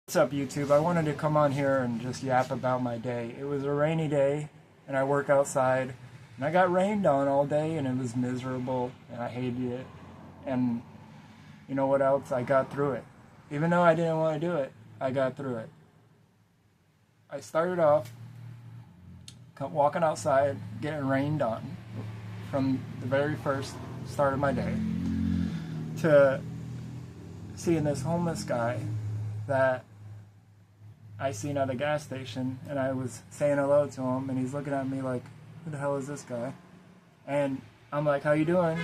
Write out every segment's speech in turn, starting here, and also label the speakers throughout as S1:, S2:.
S1: What's up, YouTube? I wanted to come on here and just yap about my day. It was a rainy day, and I work outside, and I got rained on all day, and it was miserable, and I hated it. And you know what else? I got through it. Even though I didn't want to do it, I got through it. I started off walking outside, getting rained on from the very first start of my day, to seeing this homeless guy that I seen at a gas station, and I was saying hello to him, and he's looking at me like, who the hell is this guy? And I'm like, how you doing?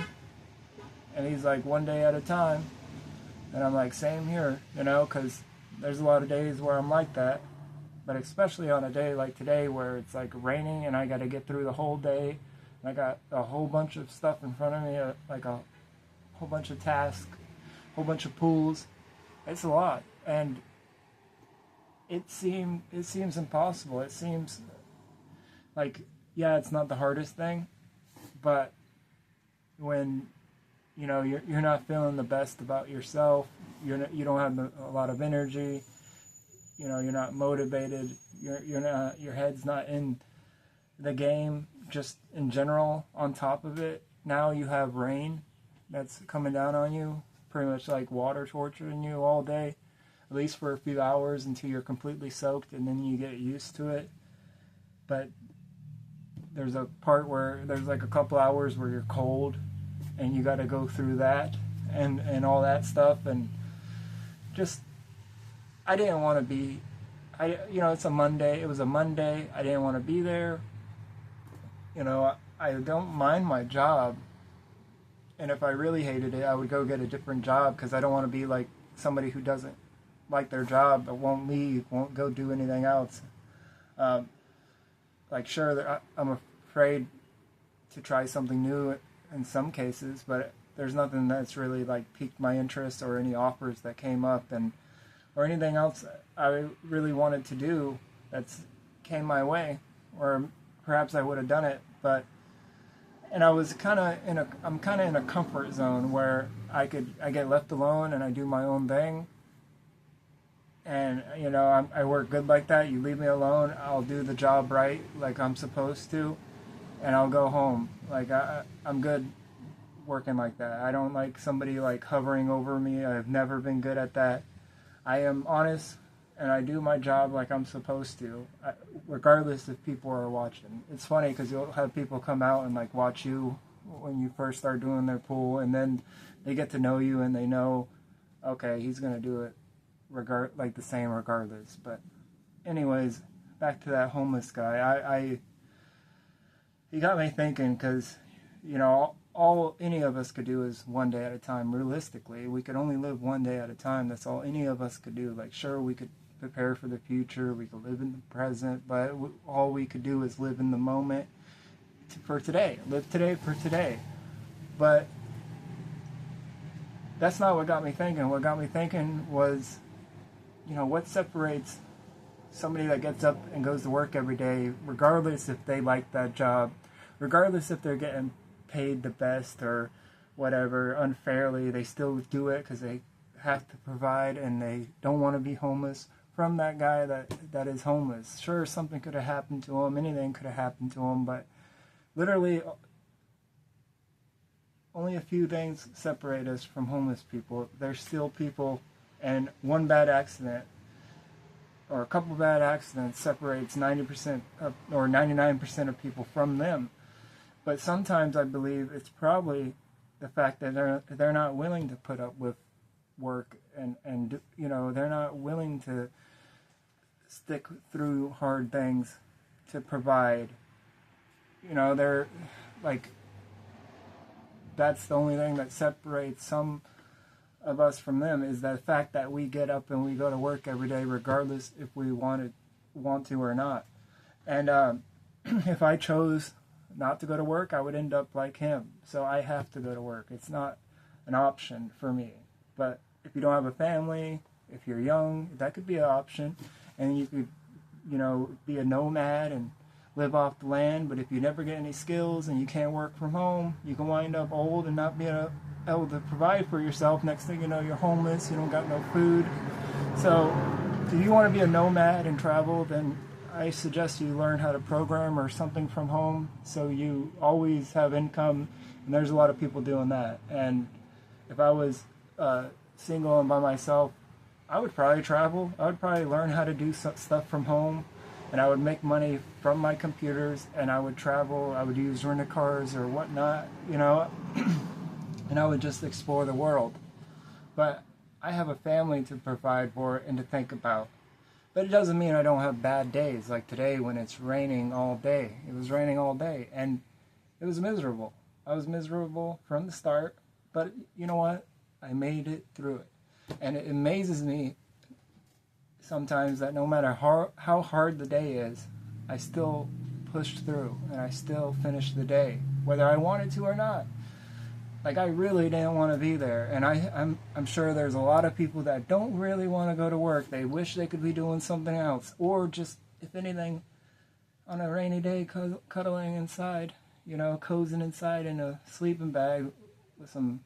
S1: And he's like, one day at a time. And I'm like, same here, because there's a lot of days where I'm like that, but especially on a day like today where it's like raining and I got to get through the whole day, and I got a whole bunch of stuff in front of me, like a whole bunch of tasks, a whole bunch of pools. It's a lot, and it seems impossible. It seems like, yeah, it's not the hardest thing, but when you're not feeling the best about yourself, you don't have a lot of energy, you're not motivated, your head's not in the game just in general. On top of it, now you have rain that's coming down on you, pretty much like water torturing you all day, at least for a few hours until you're completely soaked, and then you get used to it. But there's a part where there's like a couple hours where you're cold, and you got to go through that and all that stuff. And just, I didn't want to be, it's a Monday. It was a Monday. I didn't want to be there. I don't mind my job, and if I really hated it, I would go get a different job, because I don't want to be like somebody who doesn't like their job but won't leave, won't go do anything else. Sure, I'm afraid to try something new in some cases, but there's nothing that's really like piqued my interest, or any offers that came up, or anything else I really wanted to do that's came my way, or perhaps I would have done it. And I was I'm kind of in a comfort zone where I get left alone and I do my own thing. And I work good like that. You leave me alone, I'll do the job right, like I'm supposed to, and I'll go home. Like I'm good working like that. I don't like somebody like hovering over me. I've never been good at that. I am honest, and I do my job like I'm supposed to, regardless if people are watching. It's funny because you'll have people come out and like watch you when you first start doing their pool, and then they get to know you and they know, okay, he's gonna do it the same regardless. But anyways, back to that homeless guy. He got me thinking, because all any of us could do is one day at a time. Realistically, we could only live one day at a time. That's all any of us could do. Like, sure, we could prepare for the future, we could live in the present, but all we could do is live in the moment for today. Live today for today. But that's not what got me thinking. What got me thinking was, what separates somebody that gets up and goes to work every day, regardless if they like that job, regardless if they're getting paid the best or whatever, unfairly, they still do it because they have to provide and they don't want to be homeless, from that guy that is homeless. Sure, something could have happened to him, anything could have happened to him, but literally only a few things separate us from homeless people. There's still people, and one bad accident or a couple bad accidents separates 90% or 99% of people from them. But sometimes I believe it's probably the fact that they're not willing to put up with work, and they're not willing to stick through hard things to provide. They're like, that's the only thing that separates some of us from them, is the fact that we get up and we go to work every day, regardless if we want to or not. And if I chose not to go to work, I would end up like him. So I have to go to work. It's not an option for me. But if you don't have a family, if you're young, that could be an option. And you could, be a nomad and live off the land. But if you never get any skills and you can't work from home, you can wind up old and not be able to provide for yourself. Next thing you know, you're homeless. You don't got no food. So if you want to be a nomad and travel, then I suggest you learn how to program or something from home so you always have income. And there's a lot of people doing that. And if I was single and by myself, I would probably travel. I would probably learn how to do stuff from home, and I would make money from my computers, and I would travel. I would use rental cars or whatnot, you know, and I would just explore the world. But I have a family to provide for and to think about. But it doesn't mean I don't have bad days, like today when it's raining all day. It was raining all day, and it was miserable. I was miserable from the start, but you know what? I made it through it. And it amazes me sometimes that no matter how hard the day is, I still pushed through, and I still finished the day, whether I wanted to or not. Like, I really didn't want to be there, and I'm sure there's a lot of people that don't really want to go to work. They wish they could be doing something else, or just, if anything, on a rainy day, cuddling inside, you know, cozying inside in a sleeping bag with some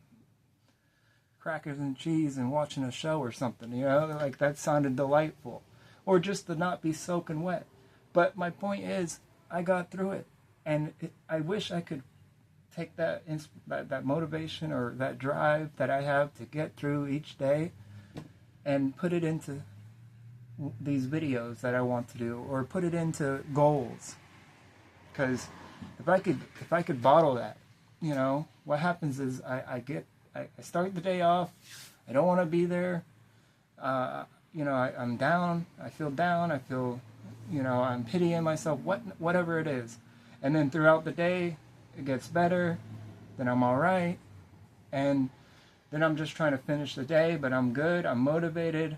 S1: crackers and cheese and watching a show or something, you know, like that sounded delightful. Or just to not be soaking wet. But my point is, I got through it, and I wish I could take that motivation or that drive that I have to get through each day and put it into these videos that I want to do, or put it into goals. Because if I could bottle that, you know, what happens is I start the day off, I don't want to be there, you know, I'm down, I feel, you know, I'm pitying myself, whatever it is. And then throughout the day, it gets better, then I'm alright, and then I'm just trying to finish the day, but I'm good, I'm motivated,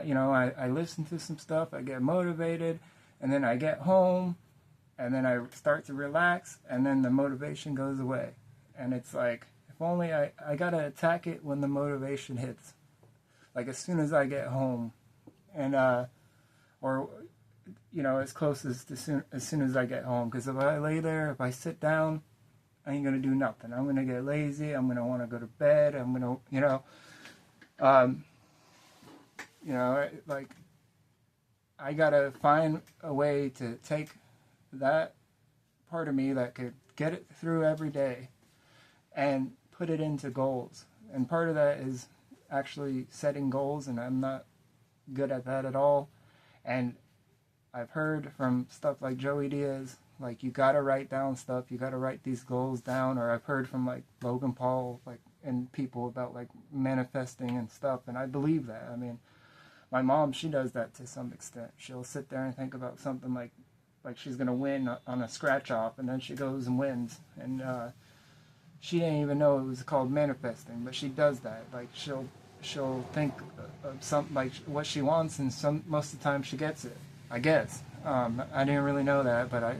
S1: you know, I listen to some stuff, I get motivated, and then I get home, and then I start to relax, and then the motivation goes away. And it's like, if only I gotta attack it when the motivation hits. Like as soon as I get home, and or you know, as close as soon as I get home. Because if I lay there, if I sit down, I ain't gonna do nothing. I'm gonna get lazy. I'm gonna want to go to bed. I'm gonna, like I gotta find a way to take that part of me that could get it through every day and put it into goals. And part of that is actually setting goals, and I'm not good at that at all. And I've heard from stuff like Joey Diaz, like, you gotta write down stuff, you gotta write these goals down. Or I've heard from like Logan Paul, like, and people about like manifesting and stuff, and I believe that. I mean, my mom, she does that to some extent. She'll sit there and think about something like she's gonna win on a scratch off, and then she goes and wins, and she didn't even know it was called manifesting, but she does that. Like, she'll think of something like what she wants, and most of the time she gets it, I guess. I didn't really know that, but I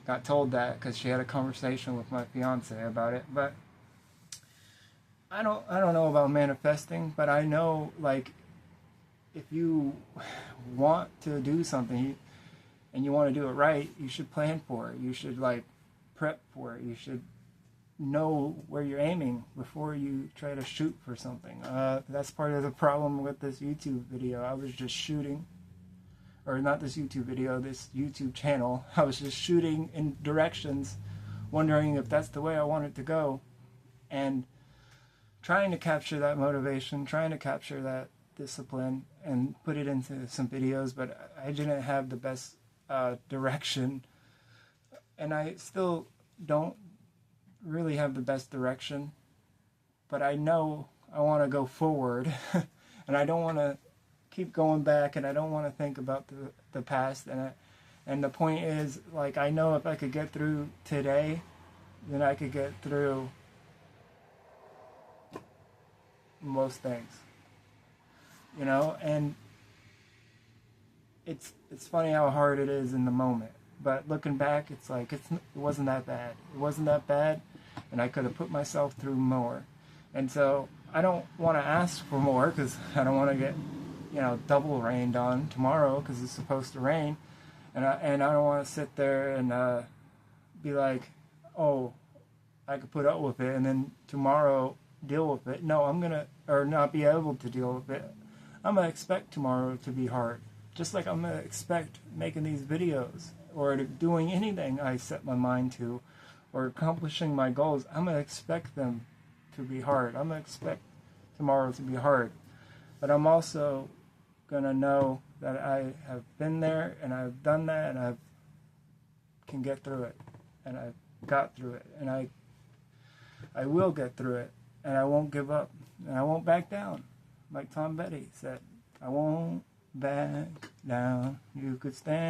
S1: got told that because she had a conversation with my fiance about it. But I don't know about manifesting, but I know, like, if you want to do something and you want to do it right, you should plan for it. You should, like, prep for it. You should know where you're aiming before you try to shoot for something. That's part of the problem with this YouTube video. I was just shooting, or not this YouTube video, this YouTube channel. I was just shooting in directions, wondering if that's the way I wanted to go, and trying to capture that motivation, trying to capture that discipline and put it into some videos, but I didn't have the best direction, and I still don't really have the best direction, but I know I want to go forward and I don't want to keep going back, and I don't want to think about the past, and the point is, like, I know if I could get through today, then I could get through most things, you know. And it's funny how hard it is in the moment, but looking back, it's like it wasn't that bad, and I could have put myself through more. And so I don't want to ask for more, because I don't want to get, you know, double rained on tomorrow, because it's supposed to rain, and I don't want to sit there and be like, oh, I could put up with it, and then tomorrow deal with it. No, I'm gonna, or not be able to deal with it. I'm going to expect tomorrow to be hard. Just like I'm going to expect making these videos or doing anything I set my mind to or accomplishing my goals. I'm going to expect them to be hard. I'm going to expect tomorrow to be hard. But I'm also going to know that I have been there and I've done that and I can get through it. And I've got through it. And I will get through it. And I won't give up. And I won't back down. Like Tom Petty said, I won't back down. You could stand